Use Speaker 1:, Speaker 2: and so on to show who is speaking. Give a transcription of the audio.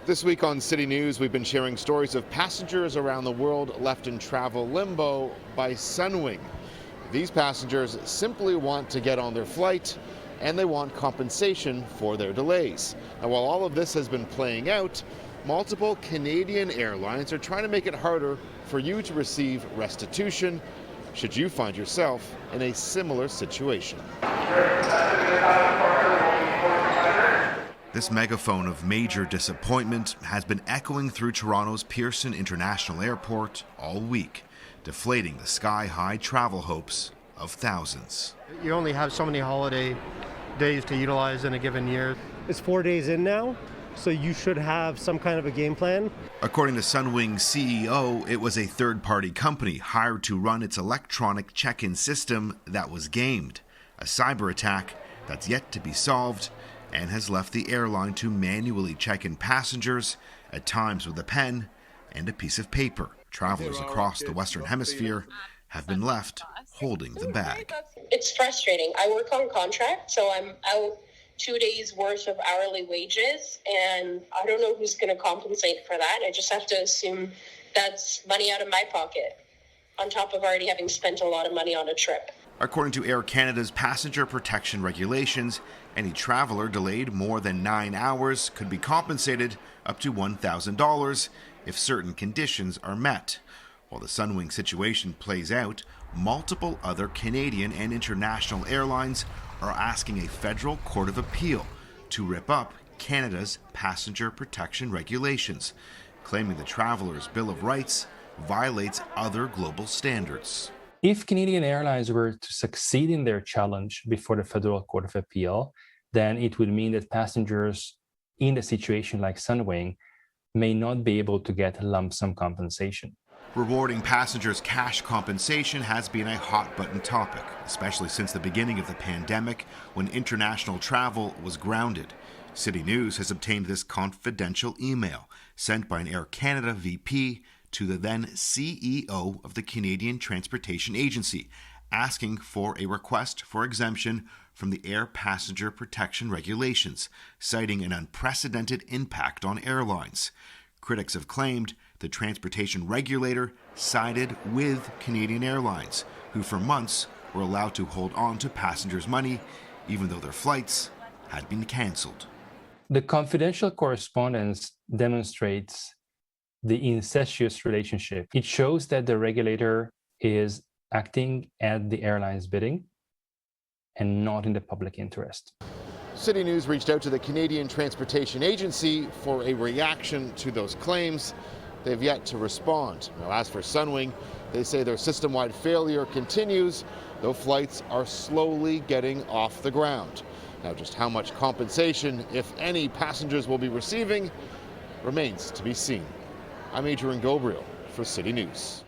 Speaker 1: This week on City News, we've been sharing stories of passengers around the world left in travel limbo by Sunwing. These passengers simply want to get on their flight, and they want compensation for their delays. Now, while all of this has been playing out, multiple Canadian airlines are trying to make it harder for you to receive restitution should you find yourself in a similar situation. This megaphone of major disappointment has been echoing through Toronto's Pearson International Airport all week, deflating the sky-high travel hopes of thousands.
Speaker 2: You only have so many holiday days to utilize in a given year.
Speaker 3: It's 4 days in now, so you should have some kind of a game plan.
Speaker 1: According to Sunwing's CEO, it was a third-party company hired to run its electronic check-in system that was gamed, a cyber attack that's yet to be solved and has left the airline to manually check in passengers, at times with a pen and a piece of paper. Travelers across the Western Hemisphere have been left holding the bag.
Speaker 4: It's frustrating. I work on contract, so I'm out 2 days worth of hourly wages, and I don't know who's going to compensate for that. I just have to assume that's money out of my pocket, on top of already having spent a lot of money on a trip.
Speaker 1: According to Air Canada's passenger protection regulations, any traveler delayed more than 9 hours could be compensated up to $1,000 if certain conditions are met. While the Sunwing situation plays out, multiple other Canadian and international airlines are asking a federal court of appeal to rip up Canada's passenger protection regulations, claiming the traveler's Bill of Rights violates other global standards.
Speaker 5: If Canadian Airlines were to succeed in their challenge before the Federal Court of Appeal, then it would mean that passengers in a situation like Sunwing may not be able to get lump sum compensation.
Speaker 1: Rewarding passengers cash compensation has been a hot-button topic, especially since the beginning of the pandemic when international travel was grounded. CityNews has obtained this confidential email sent by an Air Canada VP to the then CEO of the Canadian Transportation Agency, asking for a request for exemption from the air passenger protection regulations, citing an unprecedented impact on airlines. Critics have claimed the transportation regulator sided with Canadian Airlines, who for months were allowed to hold on to passengers' money, even though their flights had been cancelled.
Speaker 5: The confidential correspondence demonstrates the incestuous relationship. It shows that the regulator is acting at the airline's bidding and not in the public interest.
Speaker 1: City News reached out to the Canadian Transportation Agency for a reaction to those claims. They've yet to respond. Now, as for Sunwing, they say their system-wide failure continues, though flights are slowly getting off the ground. Now, just how much compensation, if any, passengers will be receiving remains to be seen. I'm Adrian Gabriel for City News.